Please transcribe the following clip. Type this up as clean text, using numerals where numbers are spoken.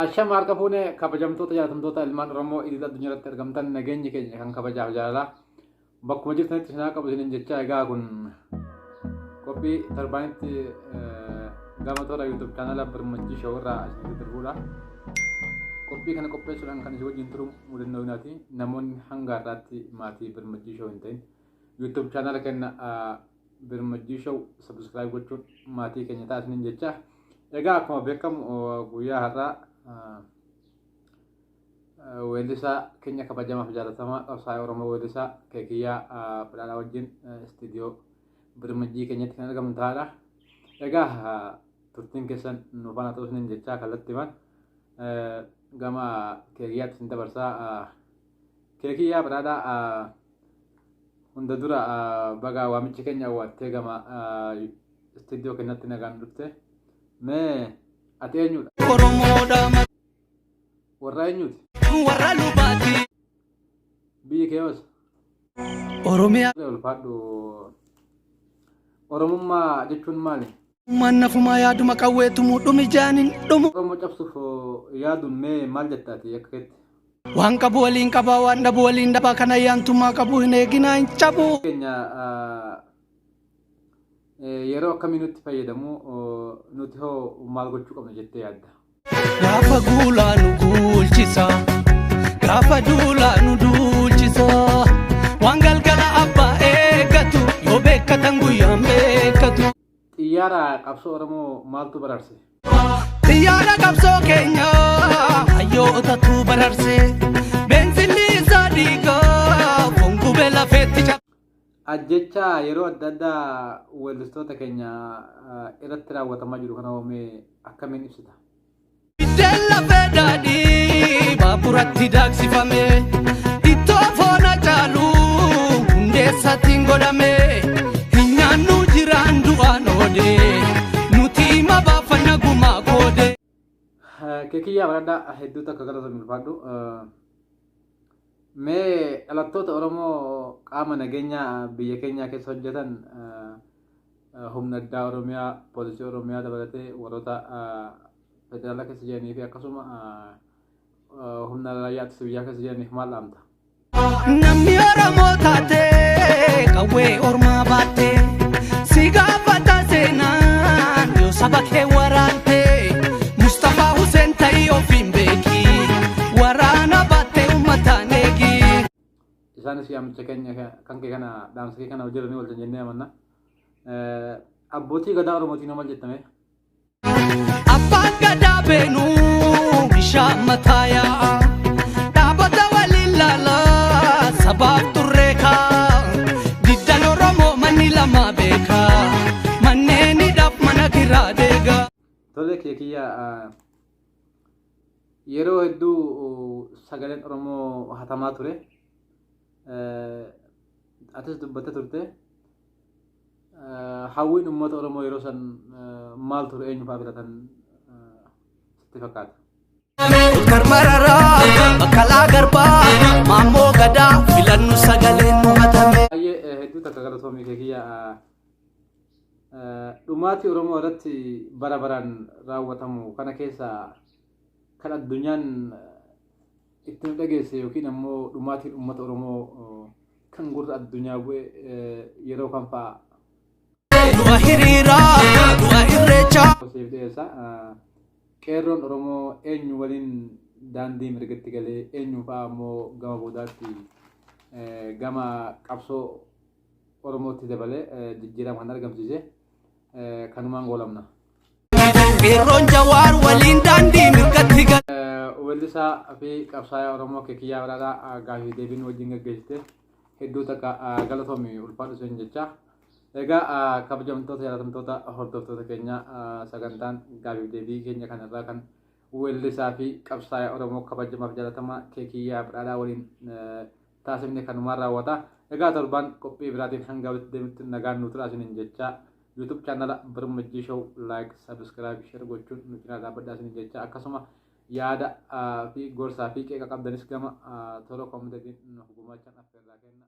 Ashama harka fuune kabajamtoota jaatamtoota ilmaan Oromoo idil addunyaa irratti argamtan nageenyi keenya kan kabajaaf jaalala bakkuma jirtanitti sinaa qabu isiniin jecha egaa kun qophii torbaanitti gama toora YouTube chaanala Birmajjii Show irraa isinitti darbuudha. Qophii kana qopheessuudhaan kan isin wajjin turu mudannoo inaati namoonni hanga har'aatti maatii Birmajjii Show hin ta'in YouTube chaanala kenna Birmajjii Show subscribe gochuun maatii keenya ta'a isiniin jecha egaa akkuma beekamu guyyaa har'aa weellisaa keenya kabajamaaf jaalatamaa qabsaa'aa Oromoo weellisaa Keekiyyaa Badhaadhaa wajjin istiidiyoo Birmajjii keenyatti kan argamu ta'adha. Egaa turtiin keessan nu faana ta'uu isiniin jechaa kallattiimaan gama Keekiyyaatti isin dabarsaa. Keekiyyaa Badhaadhaa hunda dura baga waamicha keenya hawwattee gama istiidiyoo keenyatti nagaan dhufte. Mee ati eenyudha? Oromoodha. Warra eenyuti? Warra lubaati. Biyyi kee hoos? Oromiyaa. Ulfaadhu. Oromummaa jechuun maali? Mannafumaa yaaduma qawweetumuu dhumi jaaniin dhumu. Oromoo cabsuuf yaaduun mee maal jettaati akka keetti? Waan qabu waliin qabaa waan dhabu waliin dhabaa kana yaantummaa qabu hin eeginaa hin cabu. Keenya yeroo akkamii nutti fayyadamu nuti hoo maal gochuu qabna jettee yaadda? Gaafa guulaa nu guulchisa gaafa duulaa nu duulchisa waan galgala abbaa eeggatu yoo beekkatan guyyaan beekkatu. Xiyyaara qabsoo Oromoo maaltu bararse? Xiyyaara qabsoo keenya hayyootatu bararse beensilli isaa dhiigaa fongubee lafeetti cabse. Ajjecha yeroo adda addaa weellistoota keenya irratti raawwatamaa jiru kana oomee akkamiin ibsita? Biddeen lafee daadhii baaburatti daaksifame ittoo foona caalu hundeessattiin godhame hin nyaannu jiraan du'aan oode nuti hima baafanna gumaa koode. Keekiyyaa Badhaadhaa hedduu takka galatoon ulfaadhu. Mee dhalattoota Oromoo qaama nageenyaa biyya keenyaa keessa hojjetan humna addaa Oromiyaa, poolisii Oromiyaa dabalatee warroota federaala keessa jiranii fi akkasuma humna raayyaa ittisa biyyaa keessa jiraniif maal dhaamta? Namni Oromoo taatee qawwee ormaa baattee si gaafata seenaan yoo saba kee waraantee Mustafaa Huseen ta'ii ofiin beeki waraana baattee uummataan eegi. Isaanis yaamicha keenya kan kee kana dhaamsa kee kana hojjetanii wal jennee amanna. Abbootii gadaa Oromootiin maal jettame? Abbaan gadaa beenuu bishaan mataa yaa'a dhaabata waliin laalaa sabaaf turree kaa diddan Oromoo manni lama beekaa manneeniidhaaf mana kiraa deegaa. Tole Keekiyyaa yeroo hedduu sagaleen Oromoo hatamaa ture. Atis dubbattee turte. Hawwiin uummata Oromoo yeroo san maal ture eenyu fa'aa filatan sitti fakkaata? Karmararaa Bakkalaa Garbaa Maammoo Gadaa filannu sagaleen mo'atame. Baay'ee hedduu takka galatoomii Keekiyyaa dhumaatii Oromoo irratti bara baraan raawwatamu kana keessa kan addunyaan itti nu dhageesse yookiin ammoo dhumaatiin uummata Oromoo kan gurra addunyaa bu'e yeroo kam fa'aa? Du'a hiriiraa du'a irreechaa. Siif dhiyeessa. Qeerroon Oromoo eenyu waliin daandii mirgatti galee eenyu fa'aa ammoo gama boodaatti gama qabsoo Oromootti dabalee jijjiirama kan argamsiise kanumaan goolabna. Qeerroon Jawaar waliin daandii mirgatti galee. Weellisaa fi qabsaa'aa Oromoo Keekiyyaa Badhaadhaa gaaffii deebiin wajjin gaggeessite hedduu takka galatoomi ulfaadhu isheen jecha. Egaa kabajamtoota jaalatamtoota hordoftoota keenya sagantaan gaaffii deebii keenya kanarraa kan weellisaa fi qabsaa'aa Oromoo kabajamaaf jaalatamaa Keekiyyaa Badhaadhaa waliin taasifne kanumaan raawwata. Egaa torbaan qophii biraatiin hanga walitti deemutti nagaan nu turaa isiniin jecha YouTube chaanala Birmajjii Show like subscribe share gochuun nu cinaa dhaabbadhaa isiniin jecha akkasuma yaada fi gorsaa fi qeeqa qabdanis gama toora koomitatiin nu gumaachan affeerraa kenna.